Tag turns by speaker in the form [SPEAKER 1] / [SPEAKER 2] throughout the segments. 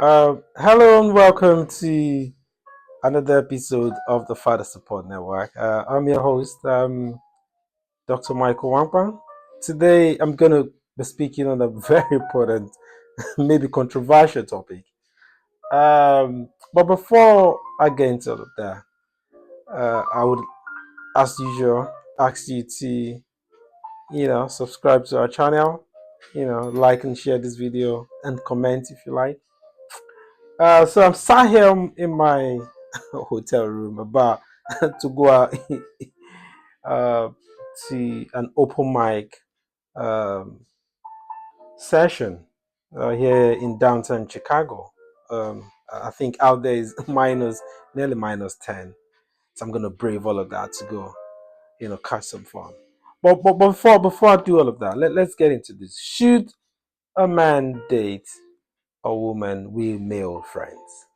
[SPEAKER 1] Hello and welcome to another episode of the Father Support Network. I'm your host, Dr. Michael Wampa. Today, I'm going to be speaking on a very important, maybe controversial topic. But before I get into all of that, I would, as usual, ask you to, subscribe to our channel, like and share this video and comment if you like. So I'm sat here in my hotel room about to go out uh, to an open mic um, session here in downtown Chicago. I think out there is nearly minus 10. So I'm gonna brave all of that to go, catch some fun. But before I do all of that, let's get into this. Should a man date a woman with male friends?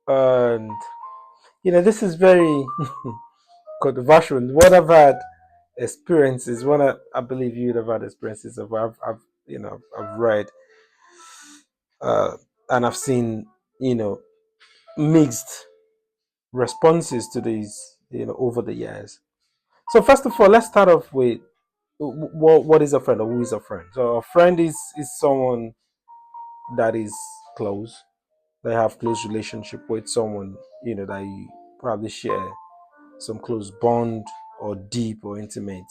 [SPEAKER 1] And this is very controversial. What I've had experiences, I believe you'd have had experiences of. I've read uh, and I've seen, mixed responses to these, over the years. So first of all, let's start off with what is a friend or who is a friend. So a friend is someone that is close. They have close relationship with someone, that you probably share some close bond or deep or intimate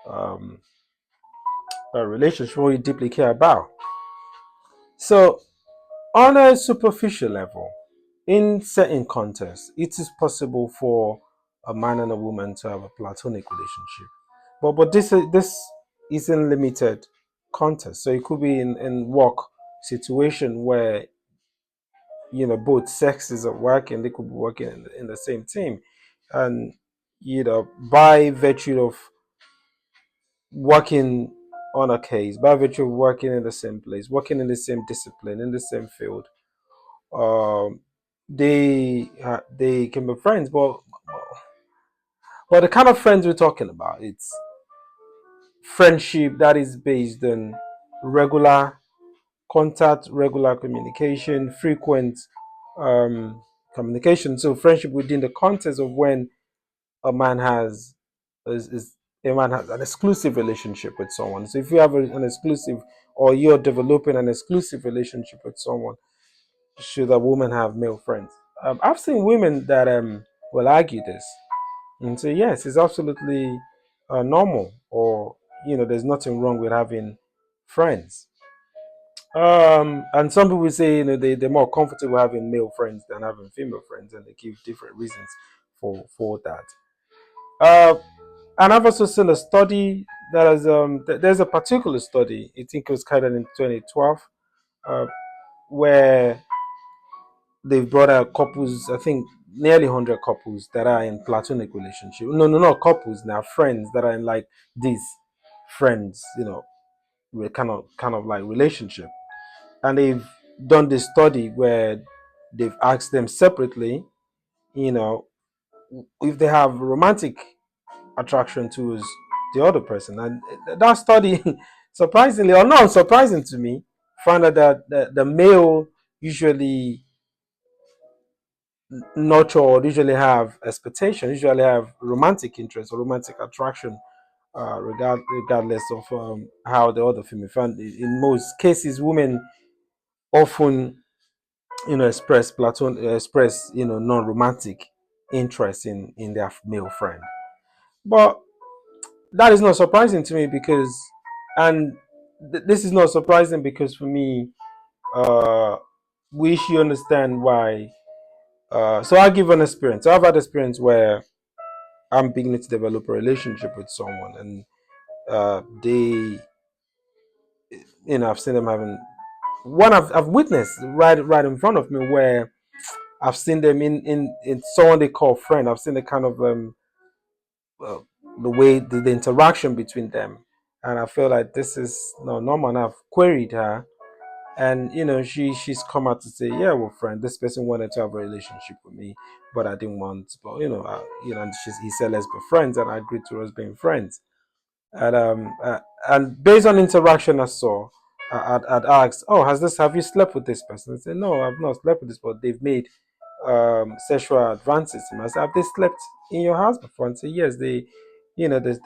[SPEAKER 1] um, relationship where you deeply care about. So, on a superficial level, in certain contexts, it is possible for a man and a woman to have a platonic relationship. But this isn't limited context. So it could be in work situation where both sexes are working. They could be working in the same team, and by virtue of working on a case, by virtue of working in the same place, working in the same discipline, in the same field, um, they can be friends. But the kind of friends we're talking about, it's friendship that is based on regular contact, regular communication, frequent um, communication. So friendship within the context of when a man has is a man has an exclusive relationship with someone. So if you have an exclusive, or you're developing an exclusive relationship with someone, should a woman have male friends? I've seen women that will argue this and say yes, it's absolutely normal, or there's nothing wrong with having friends. And some people say they're more comfortable having male friends than having female friends, and they give different reasons for that. Uh, and I've also seen a study that has there's a particular study, I think it was carried out in 2012, uh, where they've brought out couples, I think nearly 100 couples that are in platonic relationship. No, no, not couples now, friends that are in like these friends, with kind of like relationship. And they've done this study where they've asked them separately, you know, if they have romantic attraction towards the other person. And that study, surprisingly or not surprising to me, found out that the male usually nurture or usually have expectation, usually have romantic interest or romantic attraction, regardless of how the other female found. In most cases, women often express non-romantic interest in their male friend. But that is not surprising to me because, and this is not surprising because for me, uh we should understand why. So I'll give an experience. So I've had experience where I'm beginning to develop a relationship with someone, and they, I've seen them having one. I've witnessed right in front of me where I've seen them in someone they call friend. I've seen the kind of uh, the way the interaction between them, and I feel like this is no normal. And I've queried her, and she's come out to say, yeah, well, friend, this person wanted to have a relationship with me, but I didn't want. But and he said let's be friends, and I agreed to us being friends. And based on interaction I saw, I'd asked, "Oh, have you slept with this person?" I said, "No, I've not slept with this, but they've made sexual advances to me." I said, "Have they slept in your house before?" And say, "Yes, they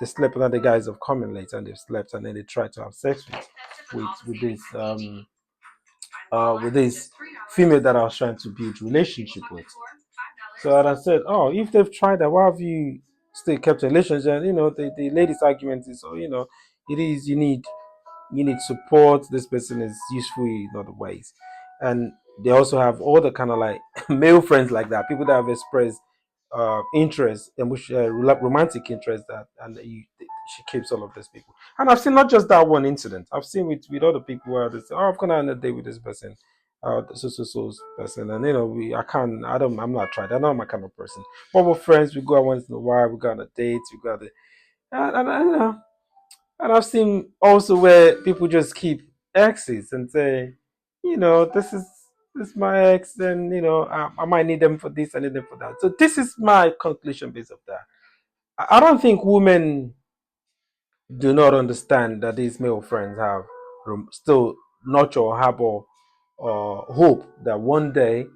[SPEAKER 1] slept under the guise of coming late, and they've slept, and then they tried to have sex with this female that I was trying to build relationship with." So and I said, "Oh, if they've tried that, why have you still kept a relationship?" And the lady's argument is, "Oh, it is you need support. This person is useful in other ways," and they also have all the kind of like male friends like that, people that have expressed interest and which romantic interest that, and she keeps all of these people. And I've seen not just that one incident. I've seen with other people where they say, "Oh, I've gone on a date with this person." So person, and I can't, I'm not tried. I'm not my kind of person. But we're friends. We go out once in a while. We go on a date. We go to, and I've seen also where people just keep exes and say, this is my ex, and I might need them for this, I need them for that. So this is my conclusion based of that. I don't think women do not understand that these male friends have still nurture or harbor hope that one day,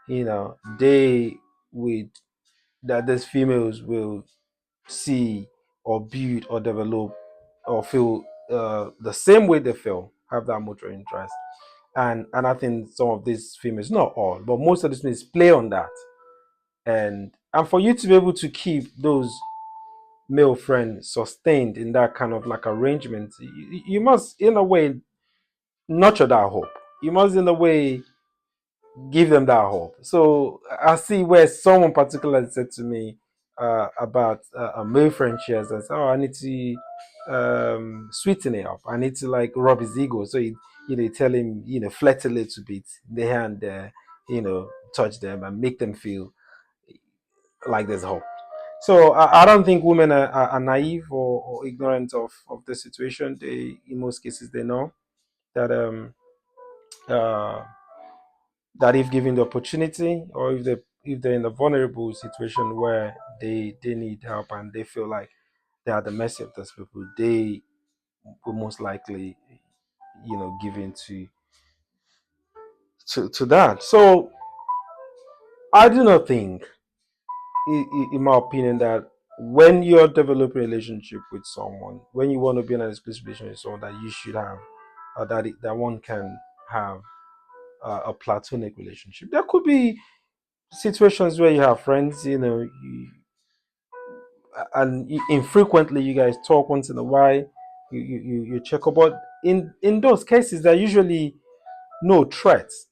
[SPEAKER 1] they would that these females will see or build or develop or feel the same way they feel, have that mutual interest. And I think some of these females, not all, but most of these females play on that. And for you to be able to keep those male friends sustained in that kind of like arrangement, you must in a way nurture that hope. You must in a way give them that hope. So I see where someone particularly said to me about a male friend she has, and said, "Oh, I need to sweeten it up. I need to like rub his ego." So tell him, flirt a little bit, the hand, touch them and make them feel like there's hope. So I don't think women are naive or ignorant of the situation. They, in most cases, they know that uh, that if given the opportunity, or if they're in a vulnerable situation where they need help and they feel like they are at the mercy of those people, they will most likely give in to that. So I do not think, in my opinion, that when you're developing a relationship with someone, when you want to be in an exclusive relationship with someone, that you should have that one can have a platonic relationship. There could be situations where you have friends, and infrequently you guys talk once in a while. You check up, but in those cases, there are usually no threats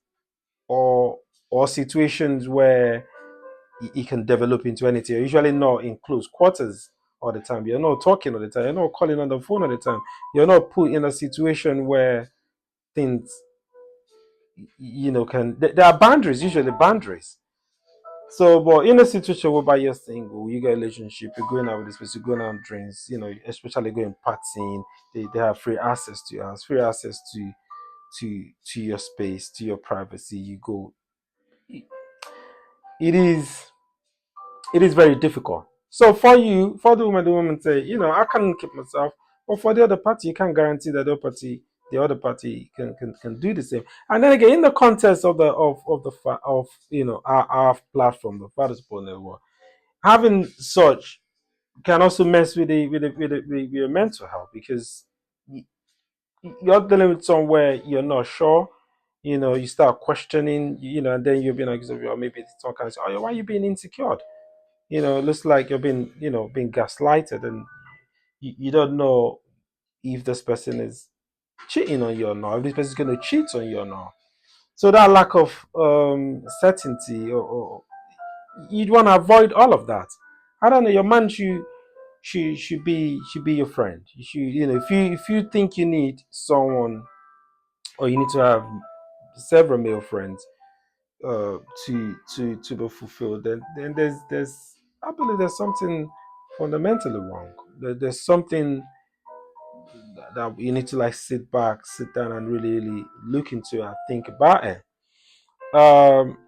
[SPEAKER 1] or situations where it can develop into anything. You're usually not in close quarters all the time. You're not talking all the time. You're not calling on the phone all the time. You're not put in a situation where things, can. There are boundaries. Usually boundaries. So, but in a situation whereby you're single, you get a relationship, you're going out with this person, you're going on drinks, especially going partying, they have free access to your house, free access to your space, to your privacy. You go. It is it is very difficult. So for the woman say, I can't keep myself, but for the other party, you can't guarantee that the other party can do the same. And then again, in the context of our platform, the Father Support Network, having such can also mess with with your mental health, because you're dealing with somewhere you're not sure. You start questioning, and then you're being accused of, or maybe someone can say, "Oh, why are you being insecure?" It looks like you're being gaslighted, and you don't know if this person is cheating on you or not, if this person is going to cheat on you or not. So that lack of certainty, or you'd want to avoid all of that. I don't know. Your man should be your friend. You should, if you think you need someone, or you need to have several male friends uh, to be fulfilled, then there's I believe there's something fundamentally wrong. There's something that you need to like sit back, sit down, and really, really look into and think about it. Um,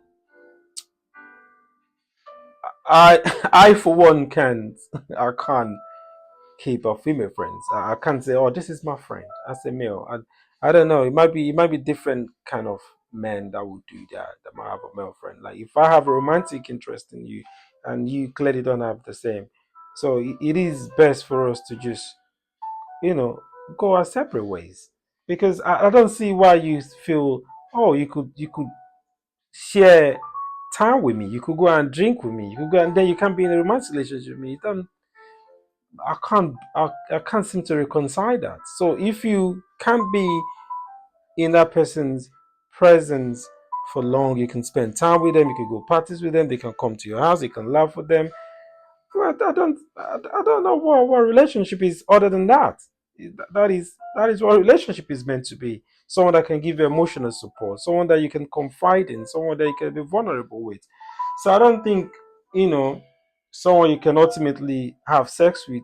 [SPEAKER 1] I I for one can't I can't keep a female friends. I can't say, oh, this is my friend as a male. I don't know. It might be different kind of men that would do that. That might have a male friend. Like if I have a romantic interest in you, and you clearly don't have the same, so it is best for us to just you know go our separate ways because I don't see why you feel oh you could share time with me. You could go and drink with me. You could go and then you can't be in a romantic relationship with me. You don't I can't seem to reconcile that. So if you can't be in that person's presence for long, you can spend time with them, you can go parties with them, they can come to your house, you can laugh with them. Well, I don't know what relationship is other than that. That is what relationship is meant to be. Someone that can give you emotional support, someone that you can confide in, someone that you can be vulnerable with. So I don't think you know someone you can ultimately have sex with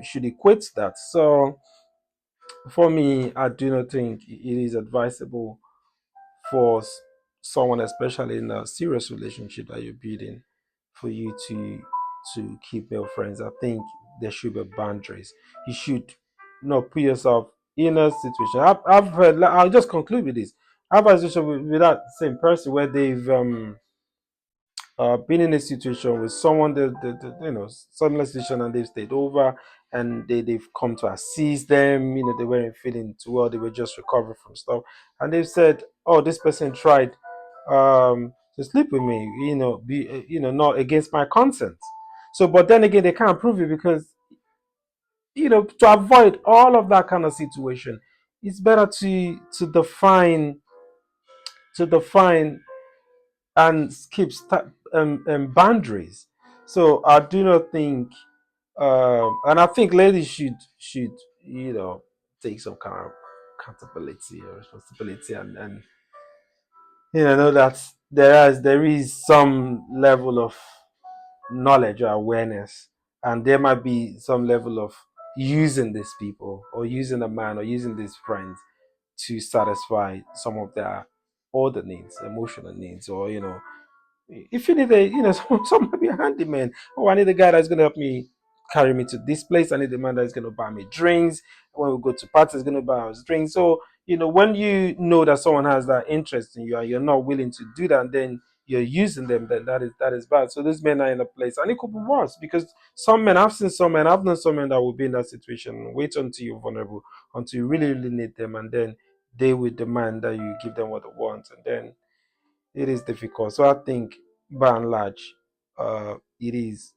[SPEAKER 1] should equate that. So for me, I do not think it is advisable for someone, especially in a serious relationship that you're building, for you to keep male friends. I think there should be boundaries. You should not put yourself in a situation. I've heard. I'll just conclude with this. I've had a situation with that same person where they've been in a situation with someone that similar situation and they've stayed over and they've come to assist them. They weren't feeling too well, they were just recovering from stuff, and they've said, oh, this person tried to sleep with me, be not against my consent. So but then again they can't prove it because to avoid all of that kind of situation, it's better to define and keep boundaries. So I do not think, and I think ladies should take some kind of accountability or responsibility, and know that there is some level of knowledge or awareness, and there might be some level of using these people or using a man or using these friends to satisfy some of their other needs, emotional needs, or if you need someone might be a handyman. Oh, I need a guy that's gonna help me carry me to this place. I need a man that's gonna buy me drinks. When we go to parties, he's gonna buy us drinks. So, when you know that someone has that interest in you and you're not willing to do that, then you're using them, then that is bad. So these men are in a place, and it could be worse because some men, I've seen some men, I've known some men that will be in that situation. Wait until you're vulnerable, until you really, really need them, and then they will demand that you give them what they want, and then it is difficult. So I think by and large, it is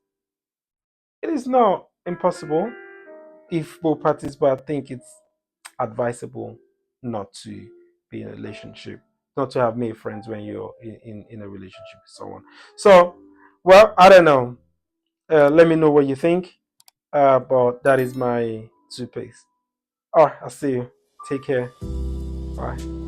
[SPEAKER 1] not impossible if both parties, but I think it's advisable not to be in a relationship, not to have made friends when you're in a relationship with someone. So, well, I don't know. Let me know what you think. But that is my two piece. All right, I'll see you. Take care. Bye.